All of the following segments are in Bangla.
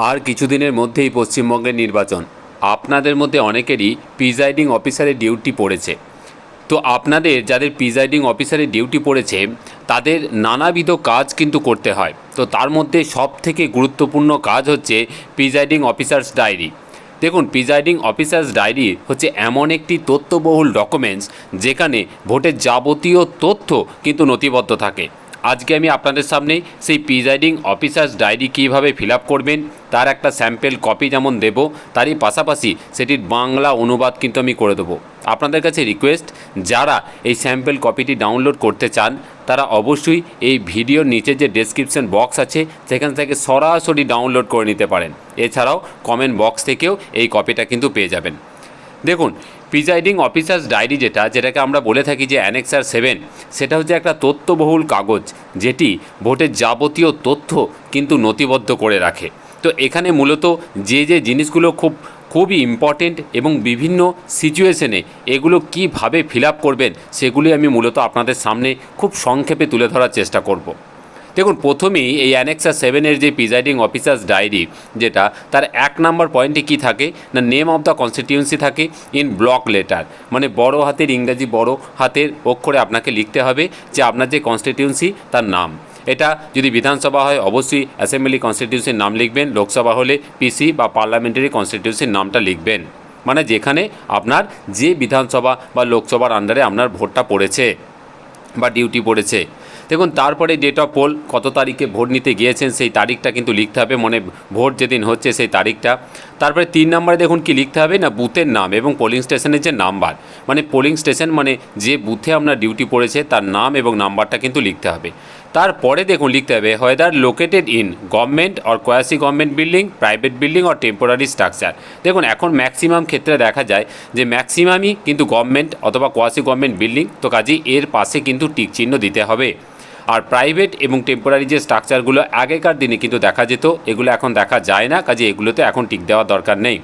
আর কিছুদিনের মধ্যেই পশ্চিমবঙ্গের নির্বাচন। আপনাদের মধ্যে অনেকেরই প্রিজাইডিং অফিসারের ডিউটি পড়েছে। তো আপনাদের যাদের প্রিজাইডিং অফিসারের ডিউটি পড়েছে তাদের নানাবিধ কাজ কিন্তু করতে হয়। তো তার মধ্যে সবথেকে গুরুত্বপূর্ণ কাজ হচ্ছে প্রিজাইডিং অফিসার্স ডায়েরি। দেখুন, প্রিজাইডিং অফিসার্স ডায়েরি হচ্ছে এমন একটি তথ্যবহুল ডকুমেন্টস যেখানে ভোটের যাবতীয় তথ্য কিন্তু নথিবদ্ধ থাকে। আজকে আমি আপনাদের সামনে সেই প্রিজাইডিং অফিসার্স ডায়েরি কীভাবে ফিল আপ করবেন তার একটা স্যাম্পল কপি যেমন দেব, তারই পাশাপাশি সেটির বাংলা অনুবাদ কিন্তু আমি করে দেবো। আপনাদের কাছে রিকোয়েস্ট, যারা এই স্যাম্পল কপিটি ডাউনলোড করতে চান তারা অবশ্যই এই ভিডিওর নিচে যে ডেসক্রিপশন বক্স আছে সেখান থেকে সরাসরি ডাউনলোড করে নিতে পারেন। এছাড়াও কমেন্ট বক্স থেকেও এই কপিটা কিন্তু পেয়ে যাবেন। দেখুন, প্রিজাইডিং অফিসার্স ডায়েরি যেটাকে আমরা বলে থাকি যে অ্যানেক্সার 7, সেটা হচ্ছে একটা তথ্যবহুল কাগজ যেটি ভোটের যাবতীয় তথ্য কিন্তু নথিবদ্ধ করে রাখে। তো এখানে মূলত যে জিনিসগুলো খুবই ইম্পর্টেন্ট এবং বিভিন্ন সিচুয়েশনে এগুলো কিভাবে ফিল আপ করবেন সেগুলি আমি মূলত আপনাদের সামনে খুব সংক্ষেপে তুলে ধরার চেষ্টা করব। দেখুন, প্রথমেই এই অ্যানেক্সার 7-এর যে প্রিজাইডিং অফিসার্স ডায়েরি তার 1 নম্বর পয়েন্টে কী থাকে না, নেম অফ দ্য কনস্টিটিউয়েন্সি থাকে ইন ব্লক লেটার, মানে বড় হাতের ইংরাজি বড় হাতের অক্ষরে আপনাকে লিখতে হবে যে আপনার যে কনস্টিটিউয়েন্সি তার নাম। এটা যদি বিধানসভা হয় অবশ্যই অ্যাসেম্বলি কনস্টিটিউয়েন্সির নাম লিখবেন, লোকসভা হলে পিসি বা পার্লামেন্টারি কনস্টিটিউয়েন্সির নামটা লিখবেন, মানে যেখানে আপনার যে বিধানসভা বা লোকসভার আন্ডারে আপনার ভোটটা পড়েছে বা ডিউটি পড়েছে। দেখুন, তারপরে ডেট অফ পোল, কত তারিখে ভোট নিতে গিয়েছেন সেই তারিখটা কিন্তু লিখতে হবে, মানে ভোট যেদিন হচ্ছে সেই তারিখটা। তারপরে 3 নম্বরে দেখুন কি লিখতে হবে না, বুথের নাম এবং পোলিং স্টেশনের যে নাম্বার, মানে পোলিং স্টেশন মানে যে বুথে আপনার ডিউটি পড়েছে তার নাম এবং নাম্বারটা কিন্তু লিখতে হবে। তারপরে দেখুন লিখতে হবে whether located in government or quasi government building, private building or temporary structure. দেখুন, এখন ম্যাক্সিমাম ক্ষেত্রে দেখা যায় যে ম্যাক্সিমামই কিন্তু গভর্নমেন্ট অথবা কোয়াসি গভর্নমেন্ট বিল্ডিং, তো কাজেই এর পাশে কিন্তু টিক চিহ্ন দিতে হবে। আর প্রাইভেট এবং টেম্পোরারি যে স্ট্রাকচারগুলো আগেকার দিনে কিন্তু দেখা যেত, এগুলো এখন দেখা যায় না, কাজে এগুলোতে এখন টিক দেওয়ার দরকার নেই।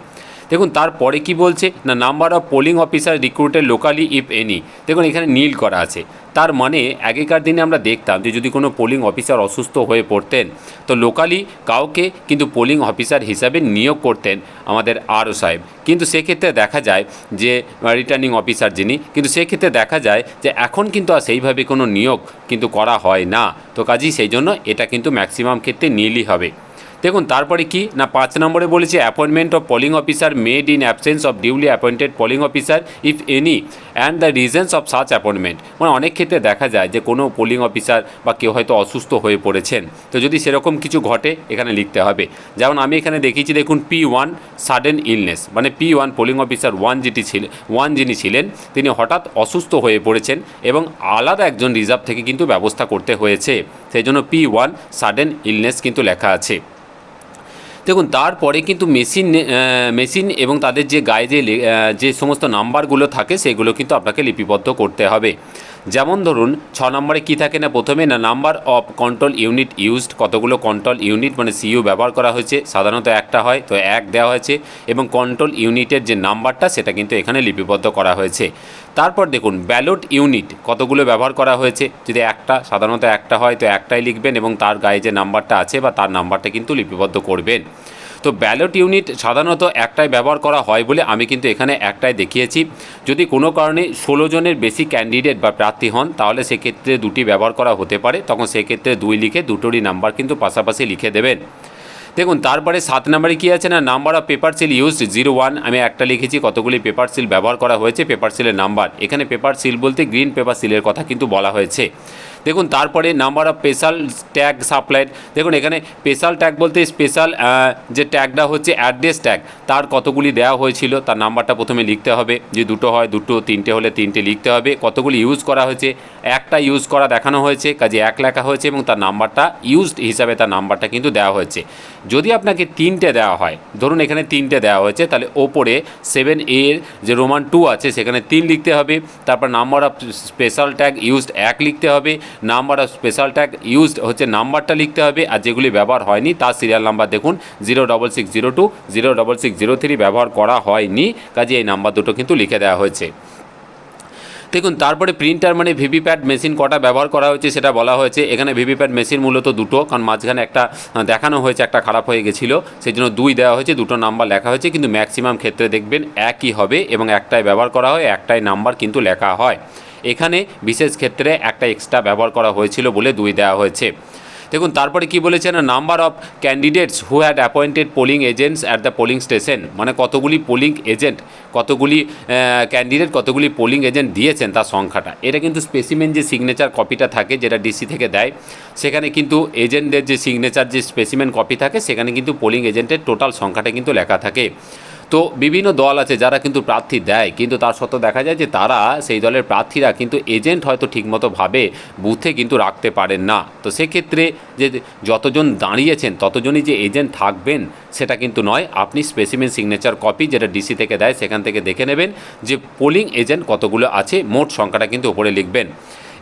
দেখুন, তারপরে কি বলছে না, number of polling officer recruited locally if any. দেখুন, এখানে নীল করা আছে, তার মানে আগেকার দিনে আমরা দেখতাম যে যদি কোনো পোলিং অফিসার অসুস্থ হয়ে পড়তেন তো লোকালি কাউকে কিন্তু পোলিং অফিসার হিসাবে নিয়োগ করতেন আমাদের আরও সাহেব, কিন্তু সেক্ষেত্রে দেখা যায় যে রিটার্নিং অফিসার যিনি, কিন্তু সেক্ষেত্রে দেখা যায় যে এখন কিন্তু আর সেইভাবে কোনো নিয়োগ কিন্তু করা হয় না। তো কাজেই সেই জন্য এটা কিন্তু ম্যাক্সিমাম ক্ষেত্রে নীলই হবে। দেখুন, তারপরে কি না 5 নম্বরে বলেছে appointment of polling officer made in absence of duly appointed polling officer if any and the reasons of such appointment. মানে অনেক ক্ষেত্রে দেখা যায় যে কোনো পোলিং অফিসার বা কেউ হয়তো অসুস্থ হয়ে পড়েছেন, তো যদি সেরকম কিছু ঘটে এখানে লিখতে হবে। যেমন আমি এখানে দেখিয়েছি, দেখুন P1 সাডেন ইলনেস, মানে P1 পোলিং অফিসার 1 যিনি ছিলেন তিনি হঠাৎ অসুস্থ হয়ে পড়েছেন এবং আলাদা একজন রিজার্ভ থেকে কিন্তু ব্যবস্থা করতে হয়েছে, সেই জন্য P1 সাডেন ইলনেস কিন্তু লেখা আছে। দেখুন, তারপরে কিন্তু মেশিন এবং তাদের যে গায়ে যে সমস্ত নাম্বারগুলো থাকে সেগুলো কিন্তু আপনাকে লিপিবদ্ধ করতে হবে। যেমন ধরুন 6 নম্বরে কী থাকে না, প্রথমে না number of control unit used, কতগুলো কন্ট্রোল ইউনিট মানে সিইউ ব্যবহার করা হয়েছে, সাধারণত একটা হয় তো 1 দেওয়া হয়েছে, এবং কন্ট্রোল ইউনিটের যে নাম্বারটা সেটা কিন্তু এখানে লিপিবদ্ধ করা হয়েছে। তারপর দেখুন ব্যালট ইউনিট কতগুলো ব্যবহার করা হয়েছে, যদি একটা সাধারণত একটা হয় তো একটাই লিখবেন এবং তার গায়ে যে নাম্বারটা আছে বা তার নাম্বারটা কিন্তু লিপিবদ্ধ করবেন। তো ব্যালট ইউনিট সাধারণত একটাই ব্যবহার করা হয় বলে আমি কিন্তু এখানে একটাই দেখিয়েছি। যদি কোনো কারণে 16 জনের বেশি ক্যান্ডিডেট বা প্রার্থী হন তাহলে সেক্ষেত্রে 2টি ব্যবহার করা হতে পারে, তখন সেক্ষেত্রে 2 লিখে দুটোরই নাম্বার কিন্তু পাশাপাশি লিখে দেবেন। দেখুন, তারপরে 7 নম্বরে কী আছে না, number of paper seal used 01, আমি একটা লিখেছি, কতগুলি পেপার সিল ব্যবহার করা হয়েছে, পেপার সিলের নাম্বার। এখানে পেপার সিল বলতে গ্রিন পেপার সিলের কথা কিন্তু বলা হয়েছে। দেখুন, তারপরে number of special tag supplied. দেখুন, এখানে স্পেশাল ট্যাগ বলতে স্পেশাল যে ট্যাগটা হচ্ছে অ্যাড্রেস ট্যাগ, তার কতগুলি দেওয়া হয়েছিল তার নাম্বারটা প্রথমে লিখতে হবে, যে 2টো হয় 2টো, 3টে হলে 3টে লিখতে হবে। কতগুলি ইউজ করা হয়েছে, একটা ইউজ করা দেখানো হয়েছে, কাজে 1 লেখা হয়েছে এবং তার নাম্বারটা ইউজড হিসাবে তার নাম্বারটা কিন্তু দেওয়া হয়েছে। যদি আপনাকে 3টে দেওয়া হয়, ধরুন এখানে 3টে দেওয়া হয়েছে, তাহলে ওপরে 7A এর যে রোমান 2 আছে সেখানে 3 লিখতে হবে। তারপর number of special tag used 1 লিখতে হবে, number of special tag used হচ্ছে নাম্বারটা লিখতে হবে, আর যেগুলি ব্যবহার হয়নি তার সিরিয়াল নাম্বার দেখুন 06602, 06603 ব্যবহার করা হয়নি, কাজে এই নাম্বার দুটো কিন্তু লিখে দেওয়া হয়েছে। দেখুন তারপরে প্রিন্টার মানে ভিভিপ্যাট মেশিন কটা ব্যবহার করা হয়েছে সেটা বলা হয়েছে। এখানে ভিভিপ্যাট মেশিন মূলত দুটো, কারণ মাঝখানে একটা দেখানো হয়েছে, একটা খারাপ হয়ে গেছিলো, সেই জন্য 2 দেওয়া হয়েছে, দুটো নাম্বার লেখা হয়েছে, কিন্তু ম্যাক্সিমাম ক্ষেত্রে দেখবেন একই হবে এবং একটাই ব্যবহার করা হয়, একটাই নাম্বার কিন্তু লেখা হয়। এখানে বিশেষ ক্ষেত্রে একটা এক্সট্রা ব্যবহার করা হয়েছিল বলে 2 দেওয়া হয়েছে। দেখুন তারপরে কি বলেছে না, number of candidates who had appointed polling agents at the polling station, মানে কতগুলি পোলিং এজেন্ট, কতগুলি ক্যান্ডিডেট কতগুলি পোলিং এজেন্ট দিয়েছেন তার সংখ্যাটা। এটা কিন্তু স্পেসিমেন যে সিগনেচার কপিটা থাকে যেটা ডিসি থেকে দেয়, সেখানে কিন্তু এজেন্টদের যে সিগনেচার যে স্পেসিমেন কপি থাকে সেখানে কিন্তু পোলিং এজেন্টের টোটাল সংখ্যাটা কিন্তু লেখা থাকে। তো বিভিন্ন দল আছে যারা কিন্তু প্রার্থী দেয়, কিন্তু তার সত্ত্বেও দেখা যায় যে তারা সেই দলের প্রার্থীরা কিন্তু এজেন্ট হয়তো ঠিকমতোভাবে বুথে কিন্তু রাখতে পারেন না। তো সেক্ষেত্রে যে যতজন দাঁড়িয়েছেন ততজনই যে এজেন্ট থাকবেন সেটা কিন্তু নয়। আপনি স্পেসিমেন সিগনেচার কপি যেটা ডিসি থেকে দেয় সেখান থেকে দেখে নেবেন যে পোলিং এজেন্ট কতগুলো আছে, মোট সংখ্যাটা কিন্তু উপরে লিখবেন।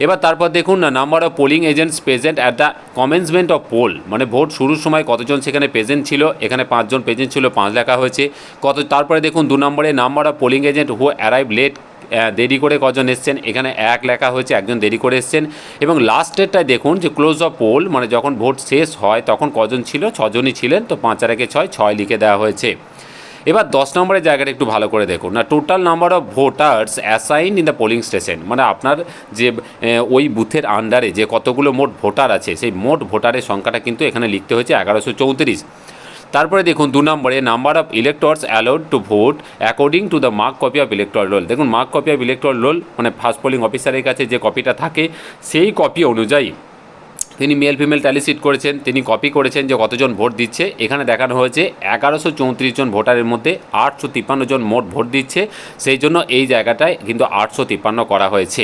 এবার তারপর দেখুন না, number of polling agents present at the commencement of poll, মানে ভোট শুরুর সময় কতজন সেখানে প্রেজেন্ট ছিল, এখানে 5 জন প্রেজেন্ট ছিল, 5 লেখা হয়েছে। তারপরে দেখুন 2 নম্বরে number of polling agent who arrive late, দেরি করে কজন এসছেন, এখানে 1 লেখা হয়েছে, একজন দেরি করে এসছেন। এবং লাস্টেরটায় দেখুন যে ক্লোজ অফ পোল, মানে যখন ভোট শেষ হয় তখন কজন ছিল, 6 জনই ছিলেন, তো 5 আর 1 6 লিখে দেওয়া হয়েছে। এবার 10 নম্বরের জায়গাটা একটু ভালো করে দেখুন না, total number of voters assign in the polling station, মানে আপনার যে ওই বুথের আন্ডারে যে কতগুলো মোট ভোটার আছে সেই মোট ভোটারের সংখ্যাটা কিন্তু এখানে লিখতে হয়েছে 1134। তারপরে দেখুন 2 নম্বরে number of electors allowed to vote according to the mark copy of electoral roll. দেখুন mark copy of electoral roll মানে ফার্স্ট পোলিং অফিসারের কাছে যে কপিটা থাকে সেই কপি অনুযায়ী তিনি মেল ফিমেল ট্যালি শিট করেছেন, তিনি কপি করেছেন যে কতজন ভোট দিচ্ছে। এখানে দেখানো হয়েছে 1134 জন ভোটারের মধ্যে 853 জন মোট ভোট দিচ্ছে, সেই জন্য এই জায়গাটায় কিন্তু 853 করা হয়েছে।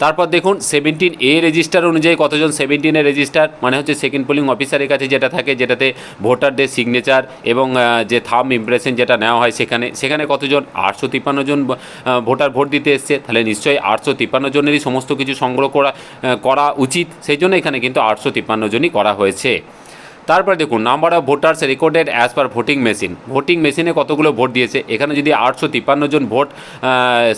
তারপর দেখুন 17A রেজিস্টার অনুযায়ী কতজন, 17 রেজিস্টার মানে হচ্ছে সেকেন্ড পোলিং অফিসারের কাছে যেটা থাকে, যেটাতে ভোটারদের সিগনেচার এবং যে থাম্ব ইমপ্রেশন যেটা নেওয়া হয় সেখানে কতজন, 853 জন ভোটার ভোট দিতে এসছে, তাহলে নিশ্চয়ই 853 জনেরই সমস্ত কিছু সংগ্রহ করা উচিত, সেই জন্য এখানে কিন্তু 853 জনই করা হয়েছে। তারপরে দেখুন number of voters recorded as per voting machine, voting মেশিনে কতগুলো ভোট দিয়েছে, এখানে যদি 853 জন ভোট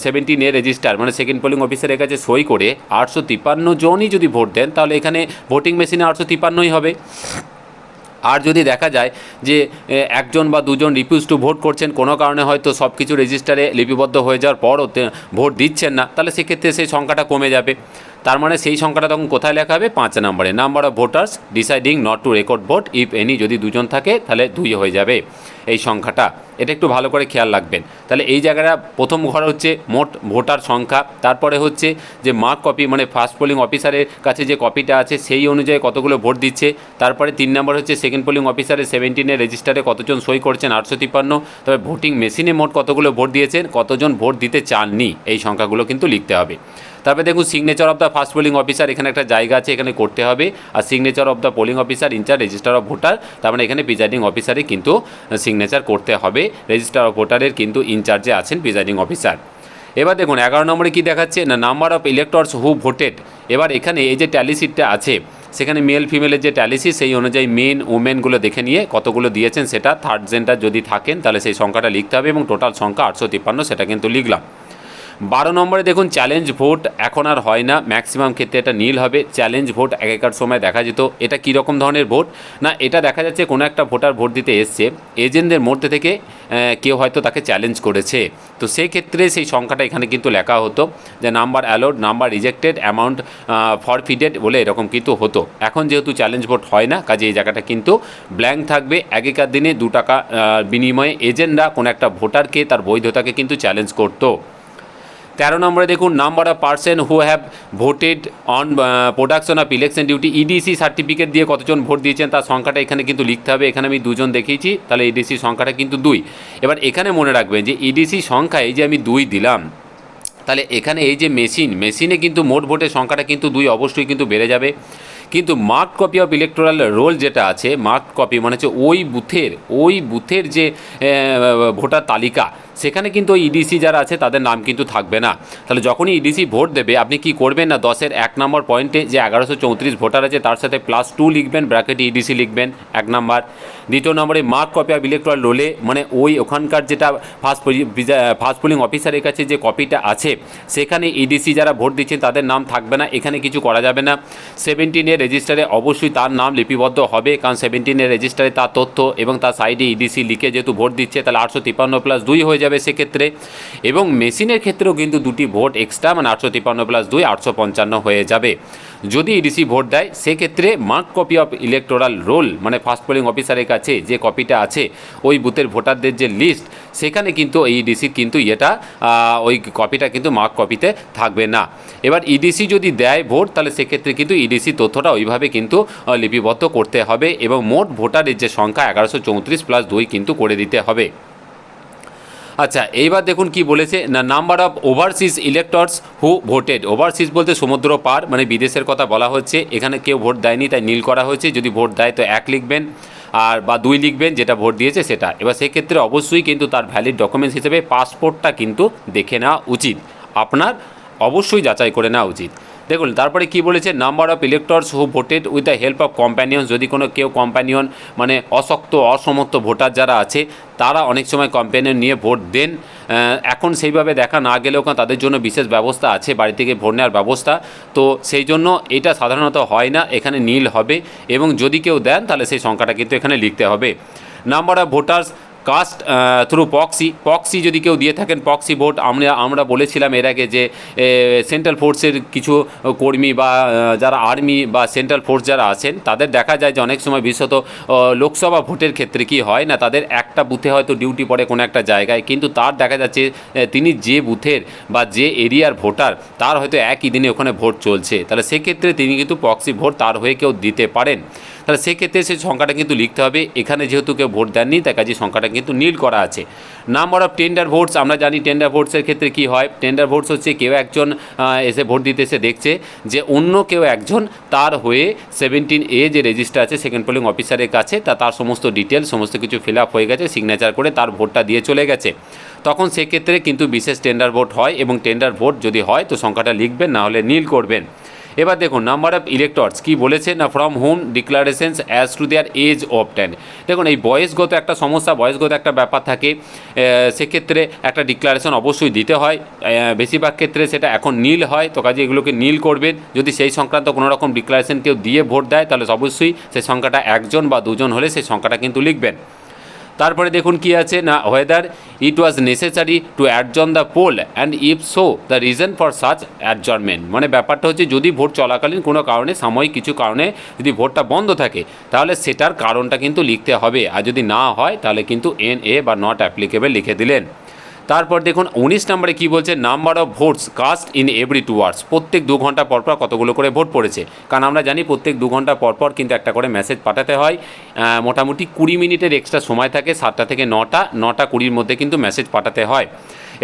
17A রেজিস্টার মানে সেকেন্ড পোলিং অফিসারের কাছে সই করে 853 জনই যদি ভোট দেন তাহলে এখানে ভোটিং মেশিনে 853ই হবে। আর যদি দেখা যায় যে 1 জন বা 2 জন রিফিউজ টু ভোট করছেন, কোনো কারণে হয়তো সব কিছু রেজিস্টারে লিপিবদ্ধ হয়ে যাওয়ার পরও ভোট দিচ্ছেন না, তাহলে সেক্ষেত্রে সেই সংখ্যাটা কমে যাবে। তার মানে সেই সংখ্যাটা তখন কোথায় লেখা হবে, 5 নম্বরে number of voters deciding not to record vote if any, যদি 2 জন থাকে তাহলে 2 হয়ে যাবে এই সংখ্যাটা। এটা একটু ভালো করে খেয়াল রাখবেন। তাহলে এই জায়গাটা প্রথম ঘর হচ্ছে মোট ভোটার সংখ্যা, তারপরে হচ্ছে যে মার্ক কপি মানে ফার্স্ট পোলিং অফিসারের কাছে যে কপিটা আছে সেই অনুযায়ী কতগুলো ভোট দিচ্ছে, তারপরে 3 নম্বর হচ্ছে সেকেন্ড পোলিং অফিসারের 17 রেজিস্টারে কতজন সই করছেন 853, তবে ভোটিং মেশিনে মোট কতগুলো ভোট দিয়েছেন, কতজন ভোট দিতে চাননি, এই সংখ্যাগুলো কিন্তু লিখতে হবে। তারপরে দেখুন signature of the first polling officer, এখানে একটা জায়গা আছে এখানে করতে হবে, আর signature of the polling officer in charge register of voter, তার মানে এখানে প্রিজাইডিং অফিসারে কিন্তু সিগনেচার করতে হবে, রেজিস্টার অফ ভোটারের কিন্তু ইনচার্জে আছেন প্রিজাইডিং অফিসার। এবার দেখুন 11 নম্বরে কী দেখাচ্ছে না, number of electors who voted. এবার এখানে এই যে ট্যালি শিটটা আছে সেখানে মেল ফিমেলের যে ট্যালি শিট সেই অনুযায়ী মেন ওমেনগুলো দেখে নিয়ে কতগুলো দিয়েছেন সেটা, থার্ড জেন্ডার যদি থাকেন তাহলে সেই সংখ্যাটা লিখতে হবে এবং টোটাল সংখ্যা 853 সেটা কিন্তু লিখলাম। 12 নম্বরে দেখুন চ্যালেঞ্জ ভোট এখন আর হয় না, ম্যাক্সিমাম ক্ষেত্রে এটা নীল হবে। চ্যালেঞ্জ ভোট আগেকার সময় দেখা যেত, এটা কী রকম ধরনের ভোট না, এটা দেখা যাচ্ছে কোনো একটা ভোটার ভোট দিতে এসছে, এজেন্টদের মধ্যে থেকে কেউ হয়তো তাকে চ্যালেঞ্জ করেছে, তো সেই ক্ষেত্রে সেই সংখ্যাটা এখানে কিন্তু লেখা হতো যে number allowed, number rejected, amount forfeited বলে এরকম কিন্তু হতো। এখন যেহেতু চ্যালেঞ্জ ভোট হয় না, কাজে এই জায়গাটা কিন্তু ব্ল্যাঙ্ক থাকবে। আগেকার দিনে 2 টাকা বিনিময়ে এজেন্টরা কোনো একটা ভোটারকে তার বৈধতাকে কিন্তু চ্যালেঞ্জ করতো। 13 নম্বরে দেখুন number of person who have voted on production of election duty, EDC certificate দিয়ে কতজন ভোট দিয়েছেন তার সংখ্যাটা এখানে কিন্তু লিখতে হবে। এখানে আমি 2 জন দেখিয়েছি, তাহলে ইডিসি সংখ্যাটা কিন্তু 2। এবার এখানে মনে রাখবেন যে ইডিসি সংখ্যা এই যে আমি 2 দিলাম, তাহলে এখানে এই যে মেশিনে কিন্তু মোট ভোটের সংখ্যাটা কিন্তু 2 অবশ্যই কিন্তু বেড়ে যাবে। কিন্তু mark copy of electoral role যেটা আছে, মার্ক কপি মানে হচ্ছে ওই বুথের যে ভোটার তালিকা সেখানে কিন্তু ওই ইডিসি যারা আছে তাদের নাম কিন্তু থাকবে না। তাহলে যখনই ইডিসি ভোট দেবে আপনি কি করবেন না 10-এর 1 নম্বর পয়েন্টে যে 1134 ভোটার আছে তার সাথে +2 লিখবেন, ব্র্যাকেটে ইডিসি লিখবেন 1 নম্বর। দ্বিতীয় নম্বরে মার্ক কপি অফ ইলেকট্রাল রোলে, মানে ওই ওখানকার যেটা ফার্স্ট পোলিং অফিসারের কাছে যে কপিটা আছে সেখানে ইডিসি যারা ভোট দিচ্ছেন তাদের নাম থাকবে না, এখানে কিছু করা যাবে না। 17-এর রেজিস্টারে অবশ্যই তার নাম লিপিবদ্ধ হবে, কারণ 17-এর রেজিস্টারে তার তথ্য এবং তার সাইডে ইডিসি লিখে যেহেতু ভোট দিচ্ছে তাহলে 853+2 হয়ে যাবে সেক্ষেত্রে। এবং মেশিনের ক্ষেত্রেও কিন্তু দুটি ভোট এক্সট্রা, মানে 853+2 855 হয়ে যাবে। যদি ইডিসি ভোট দেয় সেক্ষেত্রে mark copy of electoral role, মানে ফার্স্ট পোলিং অফিসারের কাছে যে কপিটা আছে ওই বুথের ভোটারদের যে লিস্ট, সেখানে কিন্তু এই ইডিসির কিন্তু ওই কপিটা কিন্তু মার্ক কপিতে থাকবে না। এবার ইডিসি যদি দেয় ভোট তাহলে সেক্ষেত্রে কিন্তু ইডিসি তথ্যটা ওইভাবে কিন্তু লিপিবদ্ধ করতে হবে এবং মোট ভোটারের যে সংখ্যা 1134+2 কিন্তু করে দিতে হবে। আচ্ছা, এইবার দেখুন কি বলেছে না, number of overseas electors who voted. Overseas বলতে সমুদ্র পার, মানে বিদেশের কথা বলা হচ্ছে। এখানে কেউ ভোট দেয়নি তাই নীল করা হয়েছে, যদি ভোট দেয় তো 1 লিখবেন আর বা 2 লিখবেন যেটা ভোট দিয়েছে সেটা। এবার সেক্ষেত্রে অবশ্যই কিন্তু তার ভ্যালিড ডকুমেন্টস হিসেবে পাসপোর্টটা কিন্তু দেখে নেওয়া উচিত, আপনার অবশ্যই যাচাই করে নেওয়া উচিত। দেখুন তারপরে কি বলেছে, number of electors who voted with the help of companion. যদি কোনো কেউ কম্প্যানিয়ন মানে অশক্ত অসমর্থ ভোটার যারা আছে তারা অনেক সময় কম্প্যানিয়ন নিয়ে ভোট দেন। এখন সেইভাবে দেখা না গেলেও তাদের জন্য বিশেষ ব্যবস্থা আছে, বাড়ি থেকে ভোট নেওয়ার ব্যবস্থা, তো সেই জন্য এটা সাধারণত হয় না, এখানে নীল হবে। এবং যদি কেউ দেন তাহলে সেই সংখ্যাটা কিন্তু এখানে লিখতে হবে। Number of voters cast through proxy যদি কেউ দিয়ে থাকেন পক্সি ভোট, আমরা বলেছিলাম এর আগে যে সেন্ট্রাল ফোর্সের কিছু কর্মী বা যারা আর্মি বা সেন্ট্রাল ফোর্স যারা আছেন তাদের দেখা যায় যে অনেক সময় বিশেষত লোকসভা ভোটের ক্ষেত্রে কি হয় না, তাদের একটা বুথে হয়তো ডিউটি পড়ে কোনো একটা জায়গায়, কিন্তু তার দেখা যাচ্ছে তিনি যে বুথের বা যে এরিয়ার ভোটার তার হয়তো একই দিনে ওখানে ভোট চলছে, তাহলে সেক্ষেত্রে তিনি কিন্তু পক্সি ভোট তার হয়ে কেউ দিতে পারেন। তাহলে সেক্ষেত্রে সেই সংখ্যাটা কিন্তু লিখতে হবে। এখানে যেহেতু কেউ ভোট দেননি তাই কাজে সংখ্যাটা কিন্তু নীল করা আছে। নাম্বার অফ টেন্ডার ভোটস, আমরা জানি টেন্ডার ভোটসের ক্ষেত্রে কি হয়, টেন্ডার ভোটস হচ্ছে কেউ একজন এসে ভোট দিতে এসে দেখছে যে অন্য কেউ একজন তার হয়ে 17A যে রেজিস্টার আছে সেকেন্ড পোলিং অফিসারের কাছে তার সমস্ত ডিটেলস সমস্ত কিছু ফিল আপ হয়ে গেছে, সিগনেচার করে তার ভোটটা দিয়ে চলে গেছে, তখন সেক্ষেত্রে কিন্তু বিশেষ টেন্ডার ভোট হয় এবং টেন্ডার ভোট যদি হয় তো সংখ্যাটা লিখবেন, না হলে নীল করবেন। এবার দেখুন নাম্বার অফ ইলেক্টরস কী বলেছে না, from home declarations as to their age of 10। দেখুন এই বয়সগত একটা সমস্যা, বয়সগত একটা ব্যাপার থাকে, সেক্ষেত্রে একটা ডিক্লারেশন অবশ্যই দিতে হয়, বেশিরভাগ ক্ষেত্রে সেটা এখন নীল হয়, তো কাজে এগুলোকে নীল করবেন। যদি সেই সংক্রান্ত কোনো রকম ডিক্লারেশন কেউ দিয়ে ভোট দেয় তাহলে অবশ্যই সেই সংখ্যাটা 1জন বা 2জন হলে সেই সংখ্যাটা কিন্তু লিখবেন। তারপরে দেখুন কি আছে না, whether it was necessary to adjourn the poll and if so the reason for such adjournment. মানে ব্যাপারটা হচ্ছে যদি ভোট চলাকালীন কোনো কারণে সাময়িক কিছু কারণে যদি ভোটটা বন্ধ থাকে তাহলে সেটার কারণটা কিন্তু লিখতে হবে, আর যদি না হয় তাহলে কিন্তু NA বা নট অ্যাপ্লিকেবল লিখে দিলেন। তারপর দেখুন 19 নম্বরে কী বলছে, number of votes cast in every 2 hours. প্রত্যেক 2 ঘন্টা পরপর কতগুলো করে ভোট পড়েছে, কারণ আমরা জানি প্রত্যেক 2 ঘন্টা পরপর কিন্তু একটা করে মেসেজ পাঠাতে হয়, মোটামুটি 20 মিনিটের এক্সট্রা সময় থাকে, 7টা থেকে 9টা 20-র মধ্যে কিন্তু মেসেজ পাঠাতে হয়।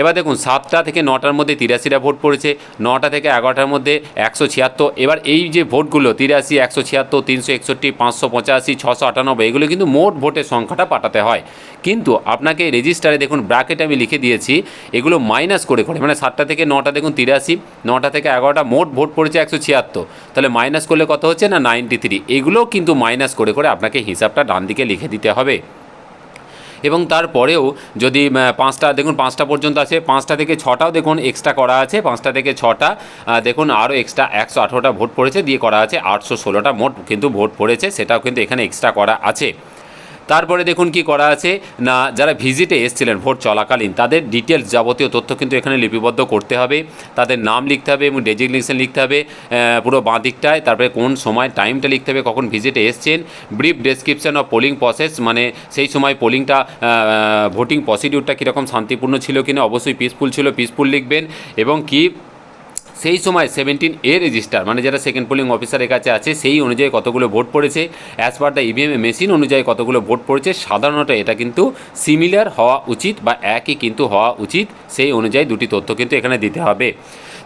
এবার দেখুন 7টা থেকে 9টার মধ্যে 83টা ভোট পড়েছে, 9টা থেকে 11টার মধ্যে 176। এবার এই যে ভোটগুলো 83, 176, 361, 585, 698 এগুলো কিন্তু মোট ভোটের সংখ্যাটা পাঠাতে হয়, কিন্তু আপনাকে রেজিস্টারে দেখুন ব্র্যাকেটে আমি লিখে দিয়েছি এগুলো মাইনাস করে করে, মানে 7টা থেকে 9টা দেখুন 83, 9টা থেকে 11টা মোট ভোট পড়েছে 176, তাহলে মাইনাস করলে কত হচ্ছে না 93। এগুলোও কিন্তু মাইনাস করে করে আপনাকে হিসাবটা ডান দিকে লিখে দিতে হবে। এবং তারপরেও যদি 5টা দেখুন 5টা পর্যন্ত আছে, 5টা থেকে 6টাও দেখুন এক্সট্রা করা আছে, 5টা থেকে 6টা দেখুন আরও এক্সট্রা 118টা ভোট পড়েছে দিয়ে করা আছে 816টা মোট কিন্তু ভোট পড়েছে, সেটাও কিন্তু এখানে এক্সট্রা করা আছে। তারপরে দেখুন কি করা আছে না, যারা ভিজিটে এসেছিলেন ভোট চলাকালীন তাদের ডিটেলস যাবতীয় তথ্য কিন্তু এখানে লিপিবদ্ধ করতে হবে, তাদের নাম লিখতে হবে এবং ডেজিগনেশন লিখতে হবে পুরো বাঁ দিকটায়, তারপরে কোন সময় টাইমটা লিখতে হবে, কখন ভিজিটে এসছেন, brief description of polling process, মানে সেই সময় পোলিংটা ভোটিং প্রসিডিউরটা কীরকম শান্তিপূর্ণ ছিল কিনা, অবশ্যই পিসফুল ছিল, পিসফুল লিখবেন, এবং কি সেই সময় 17A রেজিস্টার মানে যেটা সেকেন্ড পোলিং অফিসারের কাছে আছে সেই অনুযায়ী কতগুলো ভোট পড়েছে, as per the EVM machine অনুযায়ী কতগুলো ভোট পড়েছে। সাধারণত এটা কিন্তু সিমিলার হওয়া উচিত বা একই কিন্তু হওয়া উচিত, সেই অনুযায়ী দুটি তথ্য কিন্তু এখানে দিতে হবে।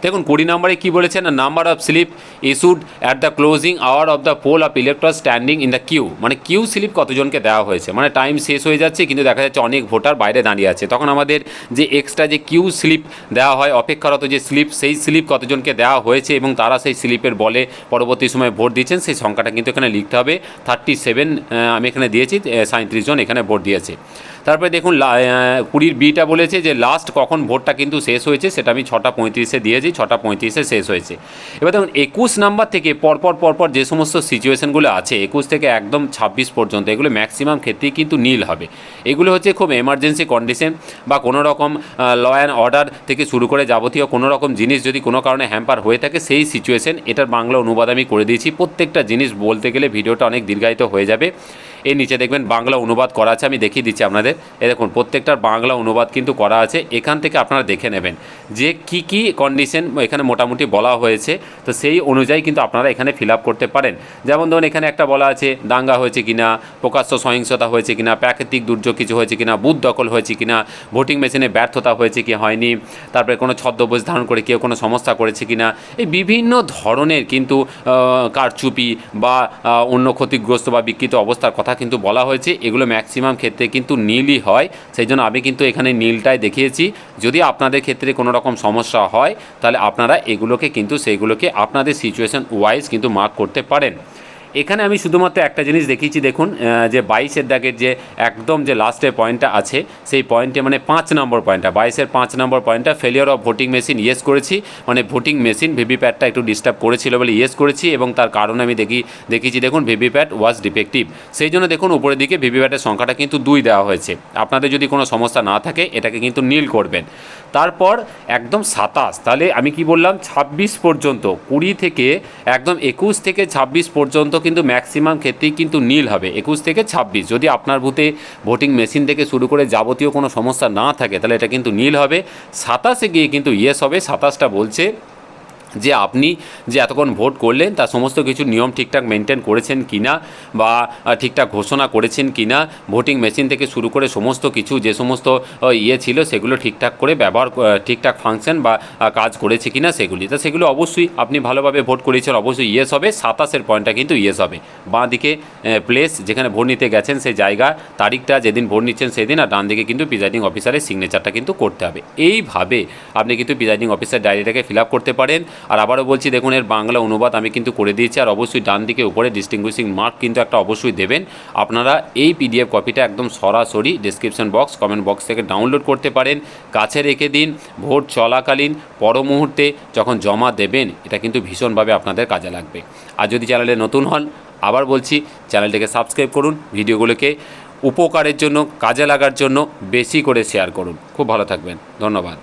দেখুন 20 নম্বরে কী বলেছে না, number of slip issued at the closing hour of the poll of elector standing in the queue, মানে কিউ স্লিপ কতজনকে দেওয়া হয়েছে, মানে টাইম শেষ হয়ে যাচ্ছে কিন্তু দেখা যাচ্ছে অনেক ভোটার বাইরে দাঁড়িয়ে আছে, তখন আমাদের যে এক্সট্রা যে কিউ স্লিপ দেওয়া হয় অপেক্ষারত যে স্লিপ, সেই স্লিপ কতজনকে দেওয়া হয়েছে এবং তারা সেই স্লিপের বলে পরবর্তী সময় ভোট দিচ্ছেন সেই সংখ্যাটা কিন্তু এখানে লিখতে হবে। 37 আমি এখানে দিয়েছি, 37 জন এখানে ভোট দিয়েছে। তারপরে দেখুন 20 বিটা বলেছে যে লাস্ট কখন ভোটটা কিন্তু শেষ হয়েছে, সেটা আমি 6:35 দিয়েছি, 6:35 শেষ হয়েছে। এবার দেখুন 21 নাম্বার থেকে পরপর যে সমস্ত সিচুয়েশনগুলো আছে 21 থেকে একদম 26 পর্যন্ত, এগুলো ম্যাক্সিমাম ক্ষেত্রেই কিন্তু নীল হবে। এগুলো হচ্ছে খুব এমার্জেন্সি কন্ডিশন বা কোনো রকম ল অ্যান্ড অর্ডার থেকে শুরু করে যাবতীয় কোনো রকম জিনিস যদি কোনো কারণে হ্যাম্পার হয়ে থাকে সেই সিচুয়েশন, এটার বাংলা অনুবাদ আমি করে দিয়েছি। প্রত্যেকটা জিনিস বলতে গেলে ভিডিওটা অনেক দীর্ঘায়িত হয়ে যাবে। এর নিচে দেখবেন বাংলা অনুবাদ করা আছে, আমি দেখিয়ে দিচ্ছি আপনাদের। দেখুন প্রত্যেকটার বাংলা অনুবাদ কিন্তু করা আছে, এখান থেকে আপনারা দেখে নেবেন যে কি কি কন্ডিশন এখানে মোটামুটি বলা হয়েছে, তো সেই অনুযায়ী কিন্তু আপনারা এখানে ফিল আপ করতে পারেন। যেমন ধরুন এখানে একটা বলা আছে দাঙ্গা হয়েছে কিনা, প্রকাশ্য সহিংসতা হয়েছে কিনা, প্রাকৃতিক দুর্যোগ কিছু হয়েছে কিনা, বুথ দখল হয়েছে কিনা, ভোটিং মেশিনে ব্যর্থতা হয়েছে কি হয়নি, তারপরে কোনো ছদ্মবেশ ধারণ করে কেউ কোনো সমস্যা করেছে কিনা, এই বিভিন্ন ধরনের কিন্তু কারচুপি বা অন্য ক্ষতিগ্রস্ত বা বিকৃত অবস্থার কথা কিন্তু বলা হয়েছে। এগুলো ম্যাক্সিমাম ক্ষেত্রে কিন্তু নীলই হয়, সেই জন্য আমি কিন্তু এখানে নীলটাই দেখিয়েছি। যদি আপনাদের ক্ষেত্রে কোনো রকম সমস্যা হয় তাহলে আপনারা এগুলোকে কিন্তু সেইগুলোকে আপনাদের সিচুয়েশন ওয়াইজ কিন্তু মার্ক করতে পারেন। এখানে আমি শুধুমাত্র একটা জিনিস দেখিয়েছি, দেখুন যে 22-এর দাগের যে একদম যে লাস্টের পয়েন্টটা আছে সেই পয়েন্টে মানে 5 নম্বর পয়েন্টটা, 22-এর 5 নম্বর পয়েন্টটা failure of voting machine yes করেছি, মানে ভোটিং মেশিন ভিভিপ্যাটটা একটু ডিস্টার্ব করেছিল বলে ইয়েস করেছি এবং তার কারণে আমি দেখিয়েছি দেখুন ভিভিপ্যাট ওয়াজ ডিফেক্টিভ, সেই জন্য দেখুন উপরের দিকে ভিভিপ্যাটের সংখ্যাটা কিন্তু 2 দেওয়া হয়েছে। আপনাদের যদি কোনো সমস্যা না থাকে এটাকে কিন্তু নীল করবেন। তারপর একদম 27, তাহলে আমি কি বললাম 26 পর্যন্ত, 20 থেকে একদম 21 থেকে 26 পর্যন্ত কিন্তু ম্যাক্সিমাম ক্ষেত্রেই কিন্তু নীল হবে। 21 থেকে 26 যদি আপনার বুথে ভোটিং মেশিন থেকে শুরু করে যাবতীয় কোনো সমস্যা না থাকে তাহলে এটা কিন্তু নীল হবে। 27-এ গিয়ে কিন্তু ইয়েস হবে। 27টা বলছে যে আপনি যে এতক্ষণ ভোট করলেন তার সমস্ত কিছু নিয়ম ঠিকঠাক মেনটেন করেছেন কিনা বা ঠিকঠাক ঘোষণা করেছেন কিনা, ভোটিং মেশিন থেকে শুরু করে সমস্ত কিছু যে সমস্ত ছিল সেগুলো ঠিকঠাক করে ব্যবহার, ঠিকঠাক ফাংশন বা কাজ করেছে কিনা সেগুলি, তো সেগুলো অবশ্যই আপনি ভালোভাবে ভোট করেছেন, অবশ্যই ইয়েস হবে। 27-এর পয়েন্টটা কিন্তু ইয়েস হবে। বাঁ দিকে প্লেস যেখানে ভোট নিতে গেছেন সেই জায়গা, তারিখটা যেদিন ভোট নিচ্ছেন সেদিন, আর ডান দিকে কিন্তু প্রিজাইডিং অফিসারের সিগনেচারটা কিন্তু করতে হবে। এইভাবে আপনি কিন্তু প্রিজাইডিং অফিসার ডায়েরিটাকে ফিল আপ করতে পারেন। আর আবারও বলছি দেখুন এর বাংলা অনুবাদ আমি কিন্তু করে দিয়েছি, আর অবশ্যই ডান দিকে উপরে ডিস্টিংগুইশিং মার্ক কিন্তু একটা অবশ্যই দেবেন। আপনারা এই পিডিএফ কপিটা একদম সরাসরি ডেসক্রিপশন বক্স কমেন্ট বক্স থেকে ডাউনলোড করতে পারেন, কাছে রেখে দিন। ভোট চলাকালীন পর মুহূর্তে যখন জমা দেবেন এটা কিন্তু ভীষণভাবে আপনাদের কাজে লাগবে। আর যদি চ্যানেলে নতুন হন আবার বলছি চ্যানেলটিকে সাবস্ক্রাইব করুন, ভিডিওগুলোকে উপকারের জন্য কাজে লাগার জন্য বেশি করে শেয়ার করুন। খুব ভালো থাকবেন, ধন্যবাদ।